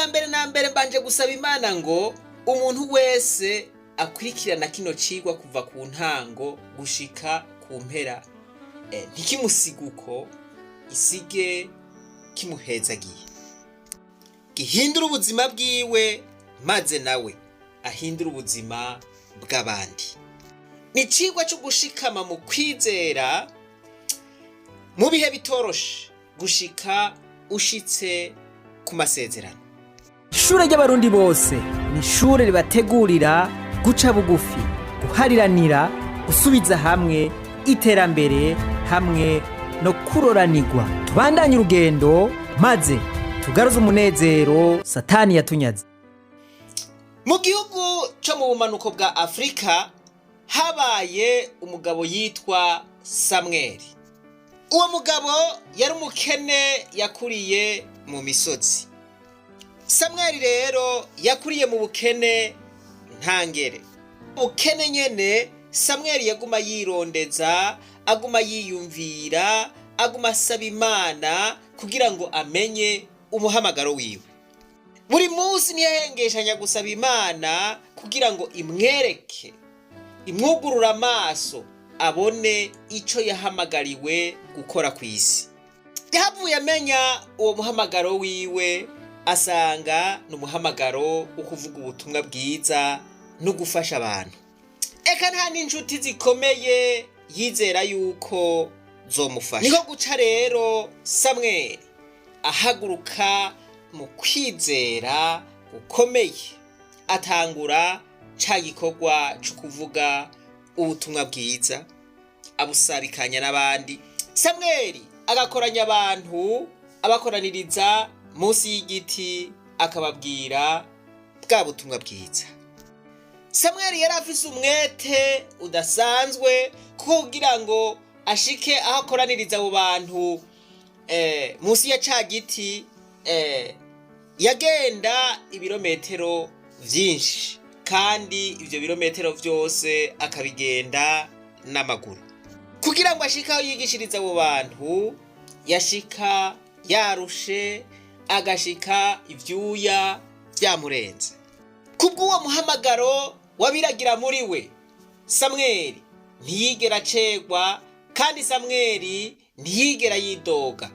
ubwa mbere na mbere mbanje gusaba Imana ngo umuntu wese akurikirana kino cigwa kuva ku ntango gushika ku mpera ntikimusiguko isige kimuhezagiye, gihindura ubuzima bwiwe maze nawe ahindura ubuzima bw'abandi. Ni cigwa cyo gushikama mu kwizera mu bihe bitoroshe gushika ushitse ku masezerano. Ishure ry'abarundi bose ni ishure ribategurira guca bugufi, guhariranira, gusubiza hamwe iterambere hamwe no kuroranirwa. Tubandanye urugendo maze tugaruze umunezero Satani yatunyaze. Mu gihugu cyo mu bumanuko bwa Afrika habaye umugabo yitwa Samweli. Uwo mugabo yari umukene yakuriye mu misozi. Samweli rero yakuriye mu bukene ntangere. Ubukene nyene Samweli yaguma yirondeza, aguma yiyumvira, aguma asaba Imana kugira ngo amenye umuhamagaro wiwe. Buri munsi ntiyahengeshanya gusaba Imana kugira ngo imwereke, imwugurura amaso abone ico yahamagariwe gukora ku isi. Yahavuye amenya uwo muhamagaro wiwe, asanga n'umuhamagaro wo kuvuga ubutumwa bwiza no gufasha abantu. Eka nta n'inshuti zikomeye yizera yuko zomufasha. Niho guca rero Samweli ahaguruka mu kwizera gukomeye, atangura ca gikorwa cyo kuvuga ubutumwa bwiza, abusabikanya n'abandi. Samweli agakoranya abantu, abakoraniriza munsi y'igiti, akababwira bwa butumwa bwiza. Samweli yari afise umwete udasanzwe kugira ngo ashike aho akoraniriza abo bantu munsi ya ca giti. Yagenda ibirometero vyinshi, kandi ivyo birometero vyose akabigenda n'amaguru. Kugira ngo ashika aho yigishiriza abo bantu, yashika yarushe, agashika ivyuya vyamurenze. Kubw'uwo muhamagaro wabiragira muri we, Samweli ntiyigera acegwa, kandi Samweli ntiyigera yidoga.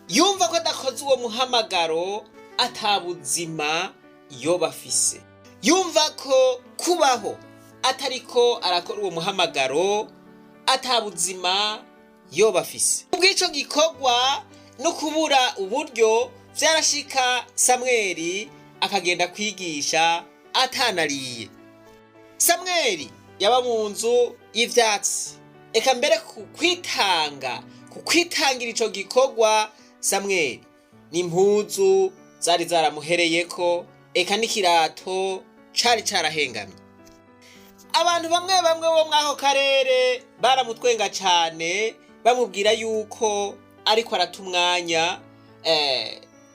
Yumva ko adakoze uwo muhamagaro atabuzima yoba afise. Yumva ko kubaho atariko arakora uwo muhamagaro atabuzima yoba afise. Ubw'ico gikorwa no kubura uburyo vyarashika Samweli akagenda kwigisha atanariye. Samweli yaba mu nzu y'ivyatsi, eka mbere kukwitangira ico gikorwa Samweli n'impuzu zari zaramuhereyeko, eka n'ikirato cari carahengamye. Abantu bamwe bo mw'ako karere baramutwenga cane, bamubwira yuko ariko arata umwanya,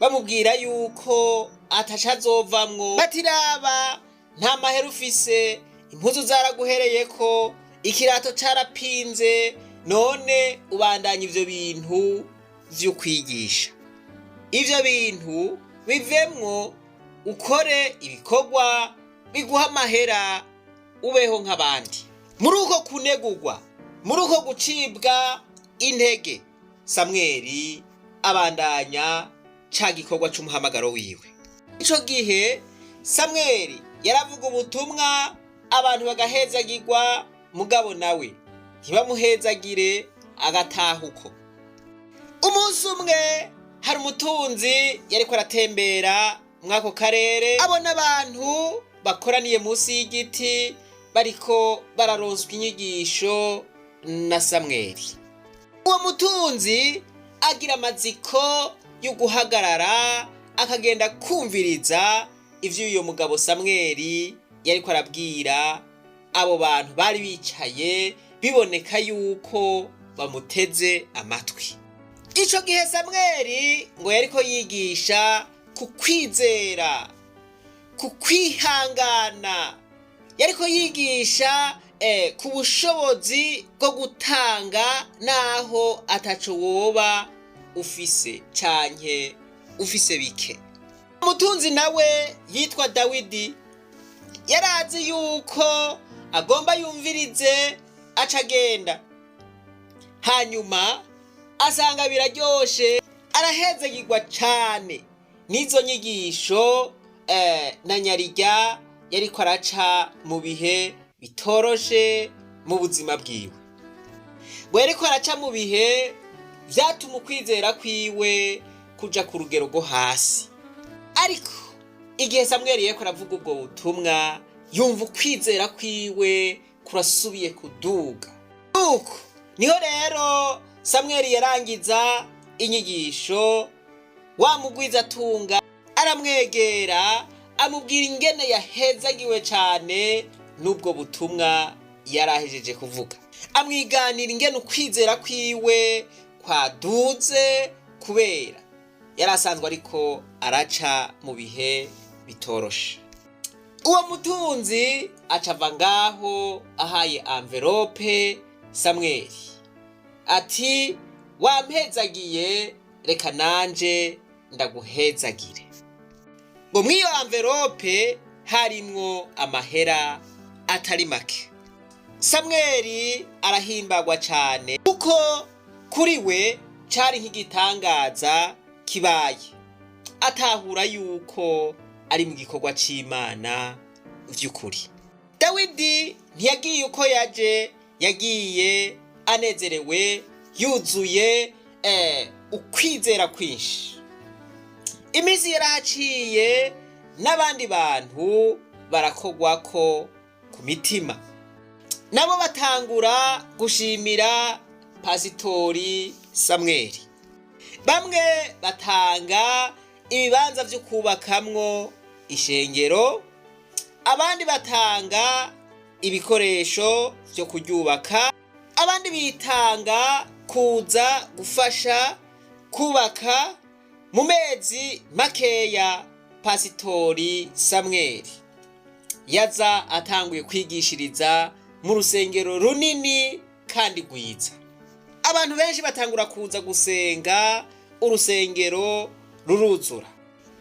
bamubwira yuko atacazovamwo. Batiraba nta mahera ufise, impuzu zaraguhereyeko, ikirato carapinze, none ubandanya ivyo bintu vy'ukwigisha. Ivyo bintu bivemwo, ukore ibikorwa biguha amahera, ubeho nk'abandi. Muri uko kunegurwa, muri uko gucibwa intege, Samweli abandanya ca gikorwa c'umuhamagaro wiwe. Ico gihe Samweli yaravuga ubutumwa, abantu bagahezagirwa, mugabo nawe ntibamuhezagire, agataha uko. Umunsi umwe hari umutunzi yariko aratembera mw'ako karere, abona abantu bakoraniye munsi y'igiti bariko bararonswa inyigisho na Samweli. Uwo mutunzi agira amaziko yo guhagarara akagenda kumviriza ivyo uyo mugabo Samweli yariko arabwira abo bantu bari bicaye, biboneka yuko bamuteze amatwi. Ico gihe Samweli ngo yariko yigisha ku kwizera, ku kwihangana, yariko yigisha ku bushobozi bwo gutanga naho ataco woba ufise canke ufise bike. umutunzi nawe yitwa Dawidi yarazi yuko agomba yumvirize aca agenda, hanyuma asanga biraryoshe, arahezagirwa cane n'izo nyigisho na nyarirya yariko araca mu bihe bitoroshe mu buzima bwiwe. Ngo yariko araca mu bihe vyatuma ukwizera kwiwe kuja ku rugero rwo hasi, ariko igihe Samweli yariko aravuga ubwo butumwa yumva ukwizera kwiwe kurasubiye kuduga. Nuko niho rero Samweli yarangiza inyigisho, wa mugwizatunga aramwegera amubwira ingene yahezagiwe cane n'ubwo butumwa yarahejeje kuvuga, amwiganira ingene ukwizera kwiwe kwaduze kubera yari asanzwe ariko araca mu bihe bitoroshe. Uwo mutunzi acava ngaho ahaye envelope Samweli ati, wampezagiye reka nanje ndaguhezagire. Ngo mw'iyo envelope harimwo amahera atari make. Samweli arahimbagwa cane kuko kuri we cari nk'igitangaza kibaye, atahura yuko ari mu gikorwa c'Imana vy'ukuri. Dawidi ntiyagiye uko yaje, yagiye anezerewe yuzuye ukwizera kwinshi. Imisi yarahaciye n'abandi bantu barakogwako ku mitima, nabo batangura gushimira Pasitori Samweli. Bamwe batanga ibibanza vyo kubakamwo ishengero, abandi batanga ibikoresho vyo kuryubaka, abandi bitanga kuza gufasha kubaka. Mu mezi makeya Pasitori Samweli yaza atanguye kwigishiriza mu rusengero runini kandi rwiza. Abantu benshi batangura kuza gusenga, urusengero ruruzura.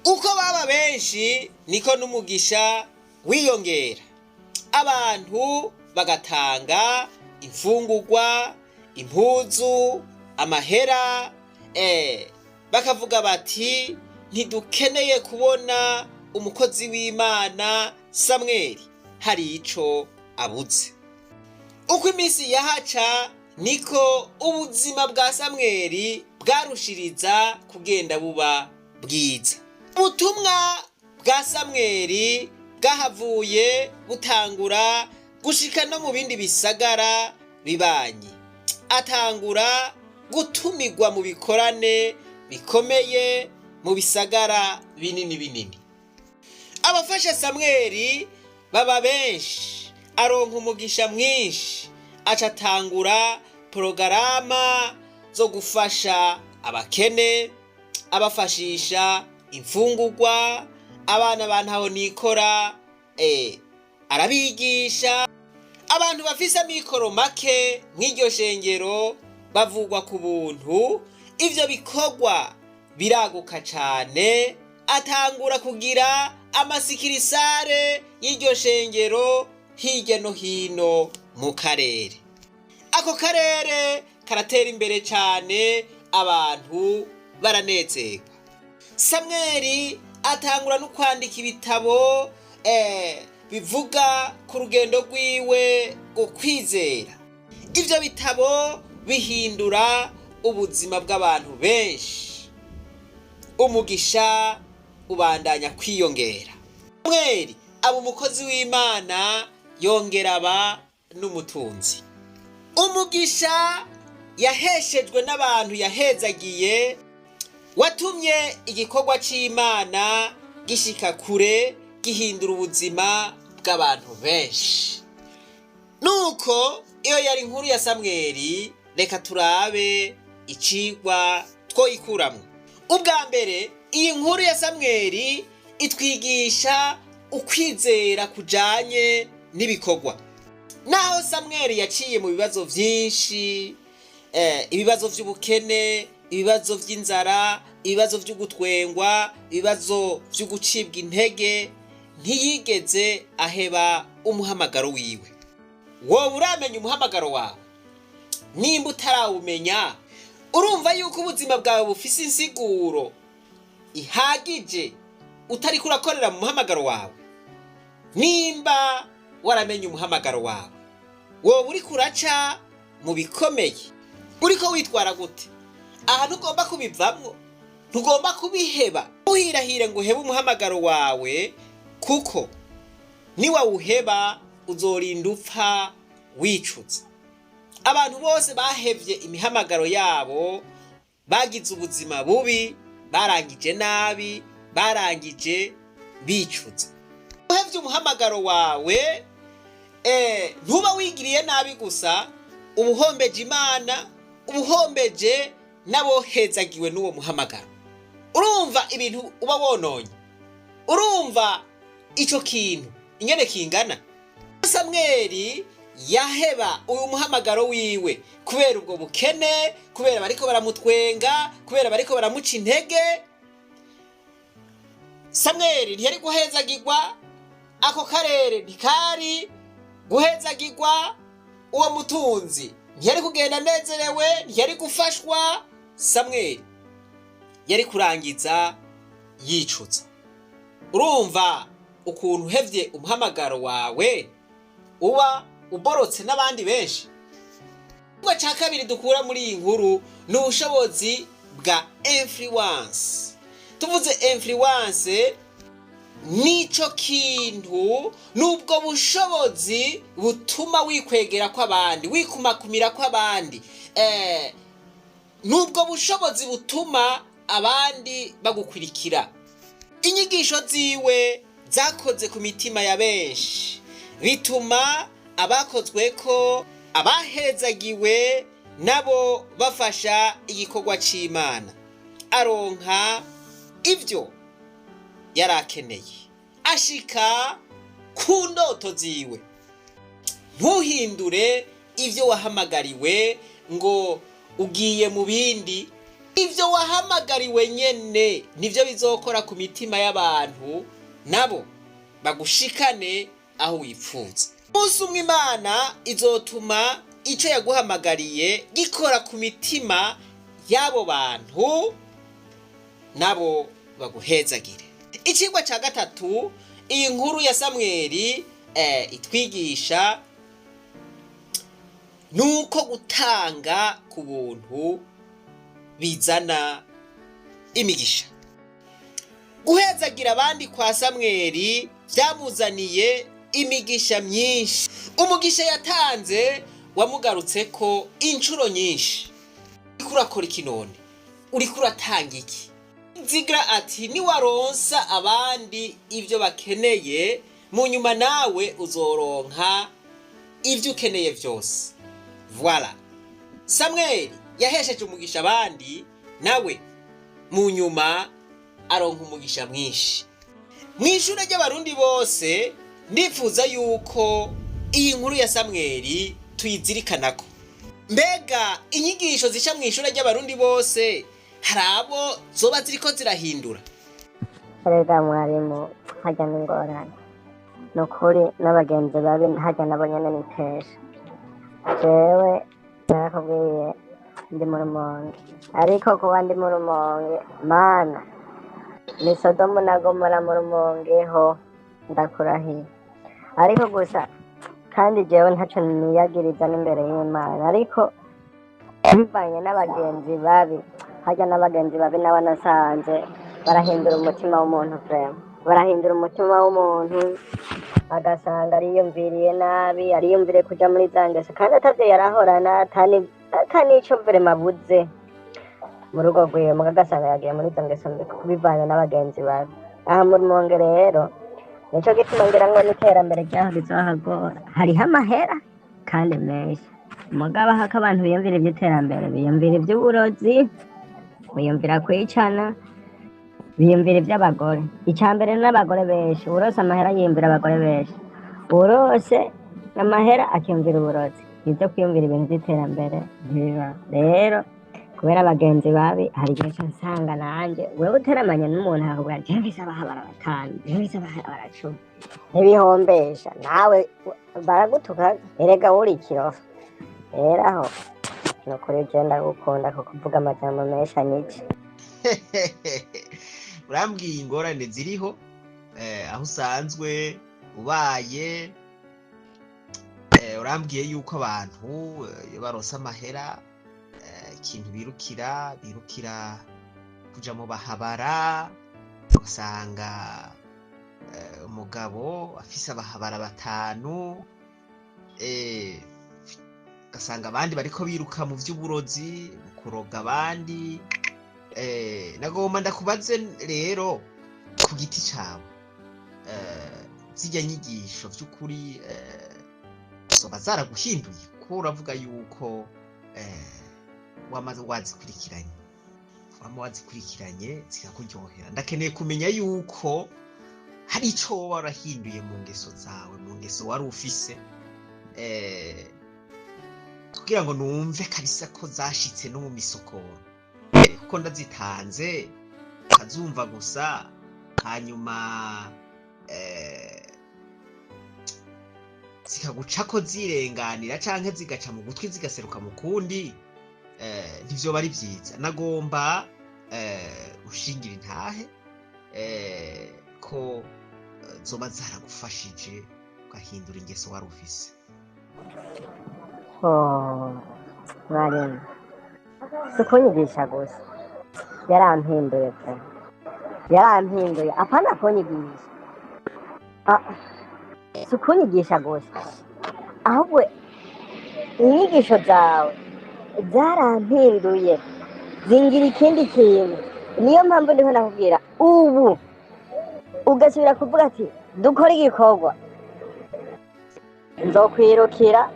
Uko baba benshi niko n'umugisha wiyongera, abantu bagatanga imfungurwa, impuzu, amahera, bakavuga bati ntidukeneye kubona umukozi w'Imana Samweli hari ico abuze. Uko imisi yahaca niko ubuzima bwa Samweli bwarushiriza kugenda buba bwiza. Ubutumwa bwa Samweli bwahavuye butangura gushika no mu bindi bisagara bibanyi, atangura gutumirwa mu bikorane bikomeye mu bisagara binini binini. Abafasha Samweli baba benshi, aronka umugisha mwinshi, acatangura porogaramu zo gufasha abakene, abafashisha imfungurwa, abana bantaho nikora, arabigisha. Abantu bafise amikoro make mw'iryo shengero bavugwa ku buntu. Ivyo bikorwa biraguka cane, atangura kugira amasikirisare y'iryo shengero hirya no hino mu karere. Ako karere karatera imbere cane, abantu baranezerwa. Samweli atangura no kwandika ibitabo bivuga ku rugendo rwiwe rwo kwizera. Ivyo bitabo bihindura ubuzima bw'abantu benshi, umugisha ubandanya kwiyongera. Samweli aba umukozi w'Imana, yongera aba n'umutunzi. Umugisha yaheshejwe n'abantu yahezagiye watumye igikorwa c'Imana gishika kure, gihindura ubuzima bw'abantu benshi. Nuko iyo yari inkuru ya Samweli, reka turabe icigwa twoyikuramwo. Ubwa mbere, iyi nkuru ya Samweli itwigisha ukwizera kujanye n'ibikorwa. Naho Samweli yaciye mu bibazo vyinshi, ibibazo vy'ubukene, ibibazo vy'inzara, ibibazo vyo gutwengwa, ibibazo vyo gucibwa intege, ntiyigeze aheba umuhamagaro wiwe. Wowe uramenya umuhamagaro wawe? Nimba utarawumenya, urumva yuko ubuzima bwawe bufise insiguro ihagije utariko urakorera mu muhamagaro wawe? Nimba waramenye umuhamagaro wawe, wowe uriko uraca mu bikomeye, uriko witwara gute? Aha ntugomba kubivamwo, ntugomba kubiheba. Uhirahire ngo uhebe umuhamagaro wawe, kuko niwawuheba uzorinda upfa wicuza. Abantu bose bahevye imihamagaro yabo bagize ubuzima bubi, barangije nabi, barangije bicuza. Uhevye umuhamagaro wawe, ntuba wigiriye nabi gusa, ubuhombeje Imana, ubuhombeje n'abohezagiwe n'uwo muhamagaro. Urumva ibintu uba wononye? Urumva ico kintu ingene kingana? Samweli yaheba uyu muhamagaro wiwe kubera ubwo bukene, kubera bariko baramutwenga, kubera bariko baramuca intege. Samweli ntiyari guhezagirwa, ako karere ntikari guhezagirwa, uwo mutunzi ntiyari kugenda anezerewe, ntiyari gufashwa. Samweli yari kurangiza yicuza. Urumva ukuntu uhevye umuhamagaro wawe uba uborotse n'abandi benshi. Ubwo ca kabiri dukura muri iyi nkuru ni ubushobozi bwa influence. Tuvuze influence, nico kintu, nubwo bushobozi butuma wikwegera kw'abandi, wikumakumira kw'abandi, nubwo bushobozi butuma abandi bagukurikira. Inyigisho ziwe zakoze ku mitima ya benshi, bituma abakozweko, abahezagiwe nabo bafasha igikorwa c'Imana, aronka ivyo yarakeneye, ashika ku ndoto ziwe. Ntuhindure ivyo wahamagariwe ngo ugiye mu bindi. Ivyo wahamagariwe nyene nivyo bizokora ku mitima y'abantu, nabo bagushikane aho wipfuza. Umunsi umwe Imana izotuma ico yaguhamagariye gikora ku mitima y'abo bantu, nabo baguhezagire. Icigwa ca gatatu, iyi nkuru ya Samweli itwigisha nuko gutanga ku buntu bizana imigisha. Guhezagira abandi kwa Samweli vyamuzaniye imigisha myinshi. Umugisha yatanze wamugarutseko incuro nyinshi. Uriko urakora iki none? Uriko uratanga iki? Zigira ati niwaronsa abandi ivyo bakeneye, mu nyuma nawe uzoronka ivyo ukeneye vyose. Voilà. Samweli yahesheje umugisha abandi, nawe mu nyuma aronka umugisha mwinshi. Mw'ishure ry'abarundi bose ndifuza yuko iyi nkuru ya Samweli tuyizirikanako. Mbega inyigisho zica mw'ishure ry'abarundi bose hari abo zoba ziriko zirahindura? Erega mwarimu, harya n'ingorane. Nukuri n'abagenzi babi harya nabo nyene nitesha. Jewe narakubwiye ndi mu Rumonge, ariko kuba ndi mu Rumonge, Mana ni Sodomu na Gomora mu Rumonge ho ndakurahiye. Ariko gusa kandi jewe ntaco niyagiriza n'imbere y'Imana, ariko bivanye n'abagenzi babi, harya n'abagenzi babi nabo nasanze barahindura umutima w'umuntu vrema, barahindura umutima w'umuntu, agasanga ariyumviriye nabi, ariyumviriye kuja muri za ngeso kandi atavyo yarahorana, atanico vrema abuze mu rugo rwiwe, muga agasanga yagiye muri izo ngeso mbi bivanye n'abagenzi babi. Aha mu Rumonge rero nico gituma ngira ngo n'iterambere ryaho rizohagora. Hariho amahera kandi menshi, mugabo hako abantu biyumvira ivy'iterambere, biyumvira ivy'uburozi, biyumvira kwicana, biyumvira ivy'abagore. Icambere n'abagore benshi, urose amahera yiyumvira abagore benshi, urose amahera akiyumvira uburozi. Ivyo kwiyumvira ibintu vy'iterambere ntibiba. Rero kubera abagenzi babi hari igihe ca nsanga nanje wewe uteramanye n'umuntu akakubwira jewe mfise abahabara batanu jewe mfise abahabara cumi ntibihombesha nawe baragutuka erega uri ikirofa rero aho nukuri je ndagukunda kukuvuga amajambo menshi anyije urambwiye ingorane ziriho aho usanzwe ubaye urambwiye yuko abantu iyo baronse amahera ikintu birukira kuja mu bahabara ugasanga umugabo afise abahabara batanu ugasanga abandi bariko biruka mu vy'uburozi mu kuroga abandi nagomba ndakubaze rero ku giti cawe zirya nyigisho vy'ukuri zoba zaraguhinduye ko uravuga yuko wazikurikiranye zikakuryohera ndakeneye kumenya yuko hari ico woba warahinduye mu ngeso zawe mu ngeso wari ufise kugira ngo numve kabisa ko zashitse no mu misokoro kuko ndazitanze ukazumva gusa hanyuma zikagucako zirenganira canke zigaca mu gutwi zigaseruka mu kundi ntivyoba ari vyiza nagomba ushingira intahe ko zoba zaragufashije ugahindura ingeso wari ufise. Mwarimu si kunyigisha gusa yarampinduye pe yarampinduye apana kunyigisha si kunyigisha gusa ahubwo inyigisho zawe zarampinduye zingira ikindi kintu niyo mpamvu ndiho nakubwira ubu ugasubira kuvuga ati dukora igikorwa nzokwirukira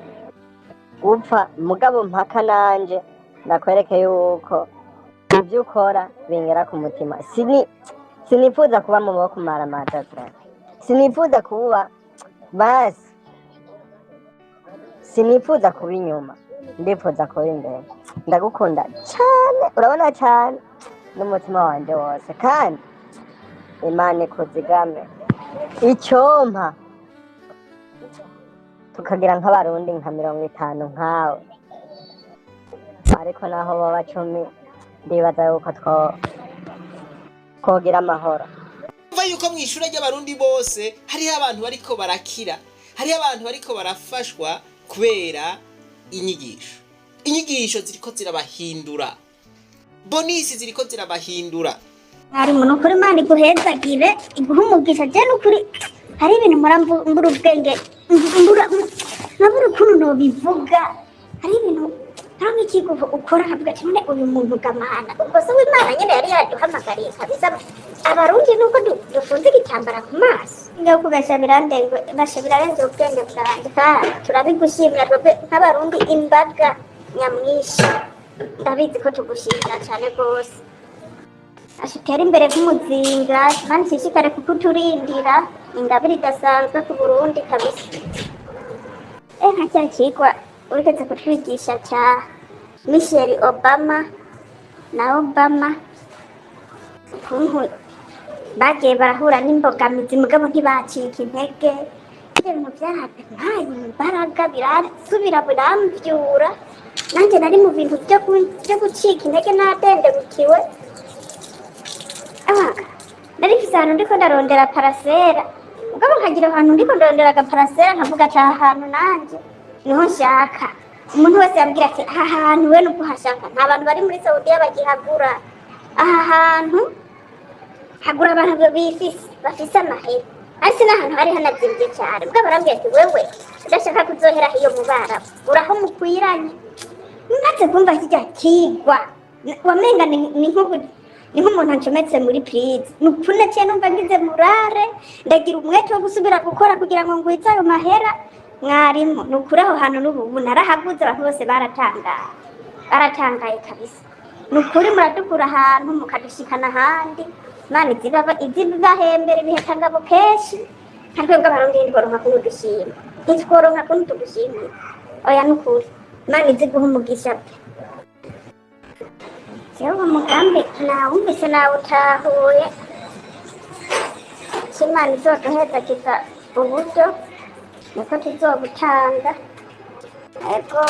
upfa mugabo mpaka nanje ndakwereke yuko ibyo ukora bingera ku mutima sinifuza kuba mu maboko maramaza sinifuza kuba basi sinifuza kuba inyuma ndifuza kuba imbere ndagukunda cyane urabona cyane n'umutima wanje wose kandi Imana ikuzigame icyompa tukagira nk'abarundi nka 50 nkawe ariko naho baba 10 ndibaza yuko twogira amahoro. Umva yuko mu ishure ry'abarundi bose hariho abantu bariko barakira hariho abantu bariko barafashwa kubera inyigisho ziriko zirabahindura bonisi ziriko zirabahindura. Hari umuntu kuri Imana iguhezagire iguhumugisha je n'ukuri hari ibintu mbura ubwenge mbura ukuntu nobivuga hari ibintu ntamwe ikigo ukora havuga ati none uyu muntu gamana ubwo se w'Imana nyene yari yaduhamagariye kabisa abarundi nuko dufunze igitambara ku maso ngo kubesha birandengwe birarenze ubwenge bwarandika turabigushimira twebwe nk'abarundi imbaga nyamwinshi ndabizi ko tugushimira cyane rwose ashitera imbere nk'umuzinga kandi shishikare kukuturindira ingabire idasanzwe ku Burundi kabisa. Nka cya kigwa urigeze kutwigisha cya Michelle Obama na Obama ukuntu bagiye barahura n'imbogamizi mugabo ntibacika intege ibintu byahaye imbaraga birasubira biramvyura nanjye nari mu bintu byo gucika intege nadendebukiwe nari mfise ahantu ndiko ndarondera parasera mugabo nkagira ahantu ndiko ndarondera agaparasera nkavuga ati aha hantu nanje niho nshaka umuntu wese yambwira ati aha hantu we nuko hashaka nta bantu bari muri Saudiya bagihagura aha hantu hagura abantu bafise amahera ariko n'ahantu hari hanazimvye cyane mugabo arambwira ati wewe udashaka kuzohera hiyo mubara uraho mukwiranye maze kumva kijya kigwa wamenga ni nk'umuntu ancometse muri prise nukune cye numva ngize murare ndagira umwete wo gusubira gukora kugira ngo ngwize ayo mahera mwarimu nukuri aho hantu n'ubu narahaguze abantu bose baratangaye kabisa nukuri muradukura ahantu mukadushikana ahandi Imana izibahembera ibihetangabo kenshi kandi twebwe abarundi ntitworonka kuntu dushima ntitworonka kuntu tugushimira oya nukuri Imana iziguha umugisha. jewe umugambi nawumvise nawutahuye Imana izoduhezagiza uburyo niko tuzobutanga ego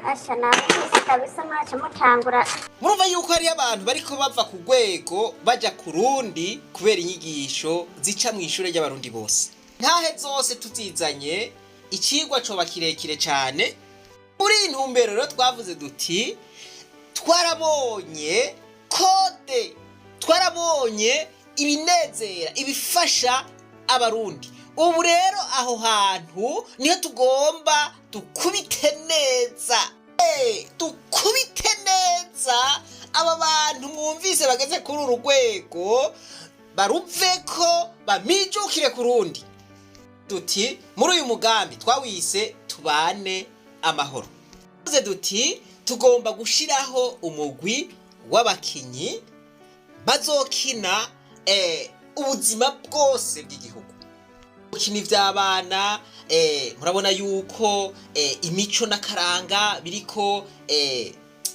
asha nawumvise kabisa mwaca mutangura. Murumva yuko hari abantu bariko bava ku rwego baja ku rundi kubera inyigisho zica mu ishure ry'abarundi bose. Ntahe zose tuzizanye icigwa coba kirekire cane. Muri intumbero rero twavuze duti twarabonye kode, twarabonye ibinezera, ibifasha abarundi. Ubu rero aho hantu niho tugomba dukubite neza. Dukubite neza aba bantu mwumvise bageze kuri uru rwego baruveko bamijukire ku rundi. Duti muri uyu mugambi twawise tubane amahoro. Tuze duti tugomba gushiraho umugwi w'abakinyi bazokina ubuzima bwose bw'igihugu. Ukini vy'abana murabona yuko imico n'akaranga biriko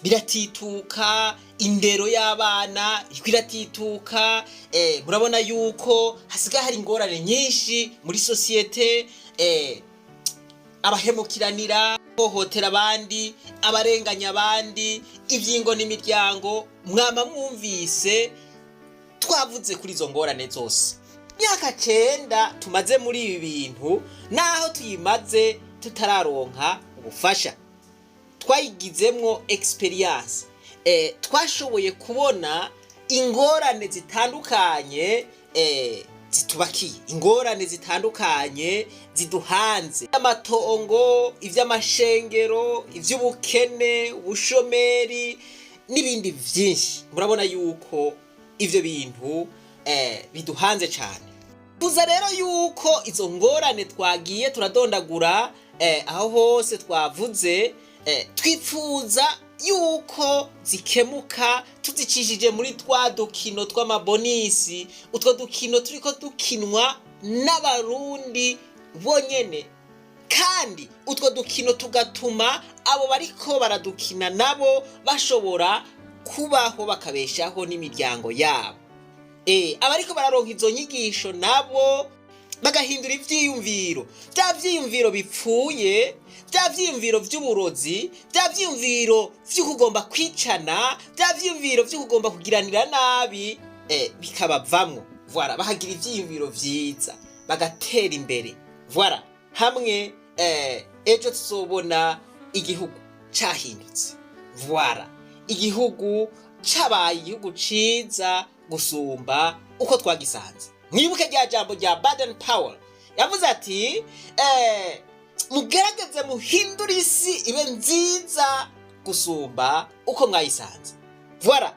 biratituka, indero y'abana iratituka. Murabona yuko hasigaye hari ingorane nyinshi muri societe, abahemukiranira, hohotera abandi, abarenganya abandi, ivyingo n'imiryango. Mwama mwumvise twavuze kuri izo ngorane zose. Myaka 9 tumaze muri ibi bintu, naho tuyimaze tutararonka ubufasha. Twayigizemwo experience. Twashoboye kubona ingorane zitandukanye zitubakiye, ingorane zitandukanye ziduhanze. Amatongo, ivy'amashengero, ivy'ubukene, ubushomeri n'ibindi vyinshi. Murabona yuko ivyo bintu biduhanze cyane. Tuza rero yuko izo ngorane twagiye turadondagura aho hose twavuze, twifuza yuko zikemuka tuzicishije muri twa dukino tw'amabonisi. Utwo dukino turiko dukinwa n'abarundi bonyene, kandi utwo dukino tugatuma abo bariko baradukina nabo bashobora kubaho bakabeshaho n'imiryango yabo. Abariko bararonka izo nyigisho nabo bagahindura ivyiyumviro, bya vyiyumviro bipfuye, bya vyiyumviro vy'uburozi, bya vyiyumviro vy'ukugomba kwicana, bya vyiyumviro vy'ukugomba kugiranira nabi, bikabavamwo. Voilà, bahagira ivyiyumviro vyiza, bagatera imbere. Voilà, hamwe ejo tuzobona igihugu cahindutse. Voilà, igihugu cabaye igihugu ciza gusumba uko twagisanze. Mwibuke rya jambo rya Baden Powell yavuze ati mugerageze muhindura isi ibe nziza gusumba uko mwayisanze. Voilà,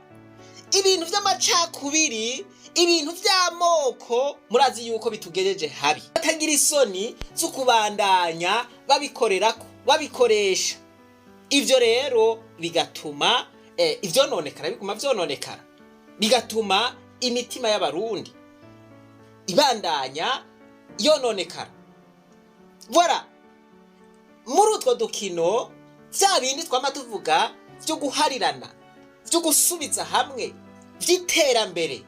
ibintu vy'amacakubiri, ibintu vy'amoko murazi yuko bitugejeje habi. Batagira isoni zo kubandanya babikorerako, babikoresha. Ivyo rero bigatuma ivyononekara biguma vyononekara, bigatuma imitima y'abarundi ibandanya yononekara. Voilà, muri utwo dukino vya bindi twama tuvuga vyo guharirana, vyo gusubiza hamwe, vy'iterambere,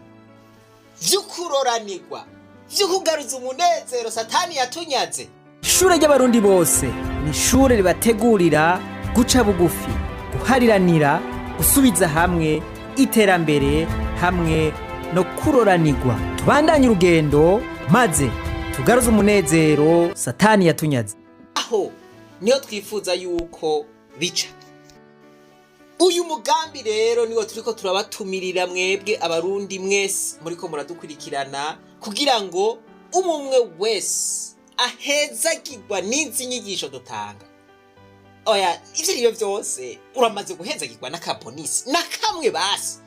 vyo kuroranirwa, vyo kugaruza umunezero satani yatunyaze. Ishure ry'abarundi bose ni ishure ribategurira guca bugufi, guhariranira, gusubiza hamwe, iterambere hamwe no kuroranirwa. Tubandanye urugendo maze tugaruze umunezero satani yatunyaze. Aho niyo twifuza yuko bica. Uyu mugambi rero niwo turiko turabatumirira mwebwe abarundi mwese muriko muradukurikirana, kugira ngo umwe wese ahezagirwa n'izi nyigisho dutanga. Oya, ivyo ryo vyose uramaze guhezagirwa n'akabonisi na kamwe basi.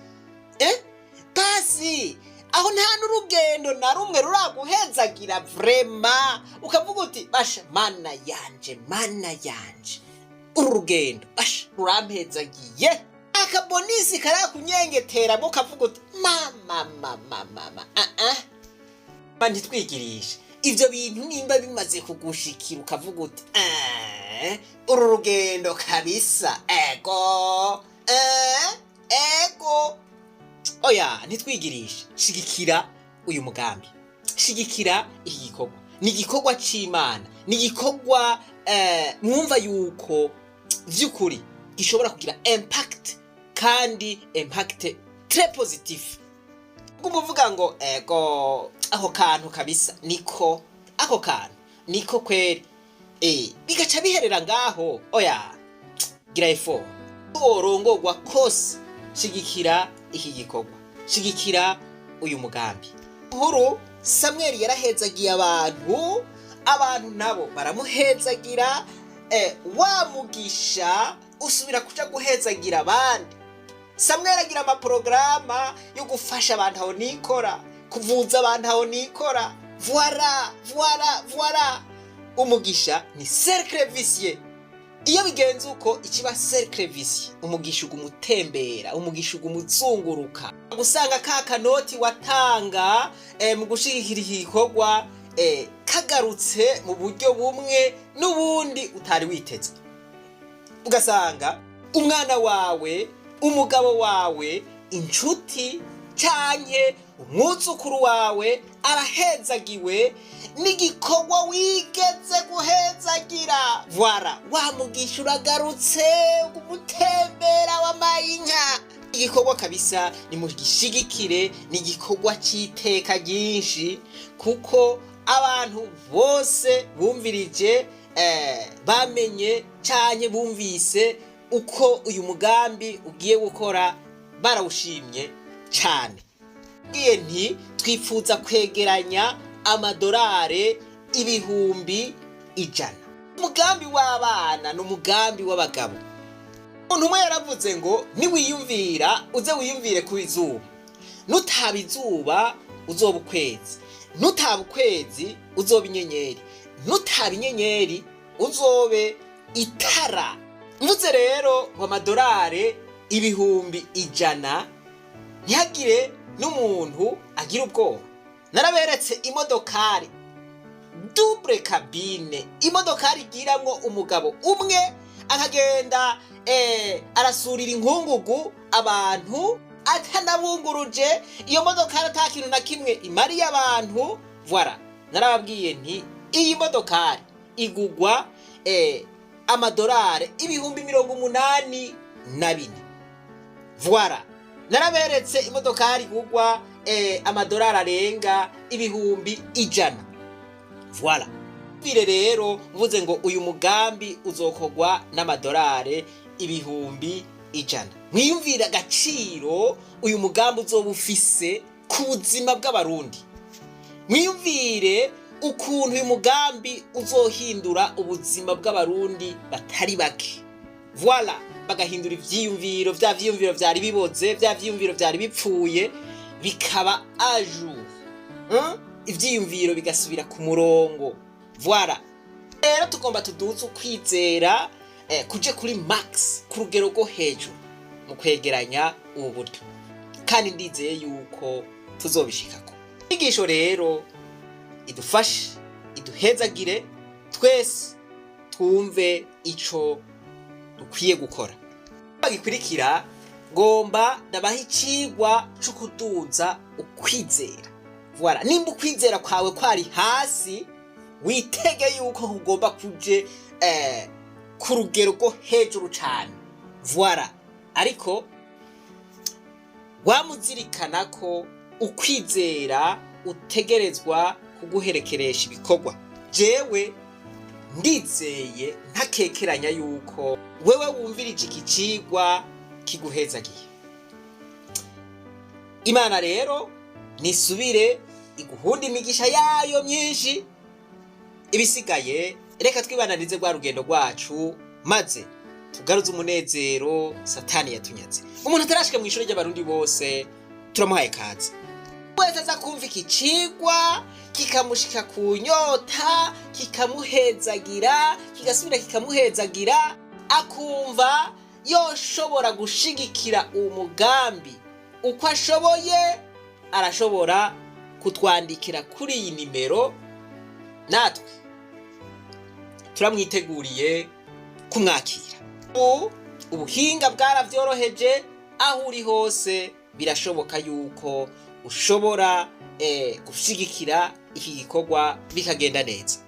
Basi aho nta n'urugendo na rumwe ruraguhezagira vrema ukavuga uti basha mana yanje uru rugendo basha rurampezagiye. Akabonisi karakunyengetera mo kavuga uti mama bandi twigirisha ivyo bintu nimba bimaze kugushikira ukavuga uti uru rugendo kabisa ego ego oya ntitwigirishe, shigikira uyu mugambi, shigikira iki gikorwa. Ni igikorwa c'Imana, ni igikorwa mwumva yuko vy'ukuri gishobora kugira impact, kandi impact très positif. Umuvuga ngo ego aho kantu kabisa niko, ako kantu niko kweri, bigaca biherera ngaho. Oya gira effort, orongorwa kose, shigikira iki gikorwa, shigikira uyu mugambi. Nkuru Samweli yarahezagiye abantu nabo baramuhezagira, wa mugisha usubira kuja guhezagira abandi. Samweli agira amaporogaramu yo gufasha abantu aho nikora, kuvuza abantu aho nikora. Voilà umugisha ni cercle vicieux. Iyo bigenze uko ikiba cercle vicieux, umugisha ugumutembera, umugisha ugumuzunguruka, gusanga ka kanoti watanga mu gushigikira igikorwa kagarutse mu buryo bumwe n'ubundi utari witeze. Ugasanga umwana wawe, umugabo wawe, inshuti canke umwuzukuru wawe arahezagiwe n'igikorwa wigeze guhezagira. Voilà, wamugisha uragarutse umutembera w'amayinka. Igikorwa kabisa ni mugishigikire, ni igikorwa c'iteka ryinshi, kuko abantu bose bumvirije bamenye canke bumvise uko uyu mugambi ugiye gukora barawushimye cane. Ngiye nti twifuza kwegeranya amadolari 100,000. Umugambi w'abana n'umugambi w'abagabo. Umuntu umwe yaravuze ngo niwiyumvira uze wiyumvire ku izuba, nutaba izuba uzoba ukwezi, nutaba ukwezi uzoba inyenyeri, nutaba inyenyeri uzobe itara. Mvuze rero ngo amadolari 100,000 ntihagire n'umuntu agira ubwoba. Naraberetse imodokari double cabine, imodokari igiramwo umugabo umwe akagenda arasurira inkungugu abantu atanabunguruje. Iyo modokari ata kintu na kimwe imariye abantu. Voilà, narababwiye nti iyi modokari igugwa amadolari 84,000. Voilà, naraberetse imodokari igugwa amadolari arenga 100,000. Voilà, bire rero mvuze ngo uyu mugambi uzokogwa n'amadolari 100,000. Mwiyumvira agaciro uyu mugambi uzoba ufise ku buzima bw'abarundi. Mwiyumvire ukuntu uyu mugambi uzohindura ubuzima bw'abarundi batari bake. Voilà, bagahindura ivyiyumviro, vya vyiyumviro vyari biboze, vya vyiyumviro vyari bipfuye bikaba aju, ivyiyumviro bigasubira ku murongo. Voilà, rero tugomba tuduze ukwizera kuje kuri max, ku rugero rwo hejuru mu kwegeranya ubu buryo, kandi ndizeye yuko tuzobishikako. Igisho rero idufashe, iduhezagire, twese twumve ico dukwiye gukora. Bagikurikira ngomba ndabaha icigwa cyo kuduza ukwizera. Voilà, nimba ukwizera kwawe kwari hasi, witege yuko ugomba kuje ku rugero rwo hejuru cyane. Voilà, ariko wamuzirikana ko ukwizera utegerezwa kuguherekeresha ibikorwa. Jewe ndizeye ntakekeranya yuko wewe wumvirije iki cigwa kiguhezagiye. Imana rero nisubire iguhunda imigisha yayo myinshi. Ibisigaye reka twibananize rwa rugendo rwacu, maze tugaruze umunezero Satani yatunyaze. Umuntu atarashike mu ishuri ry'abarundi bose turamuhaye kaze. Wese aza kumva iki cigwa kikamushika ku nyota, kikamuhezagira, kigasubira kikamuhezagira, akumva yoshobora gushigikira umugambi uko ashoboye. Arashobora kutwandikira kuri iyi nimero, natwe turamwiteguriye kumwakira. Ubuhinga bwaravyoroheje, aho uri hose birashoboka yuko ushobora gushigikira iki gikorwa bikagenda neza.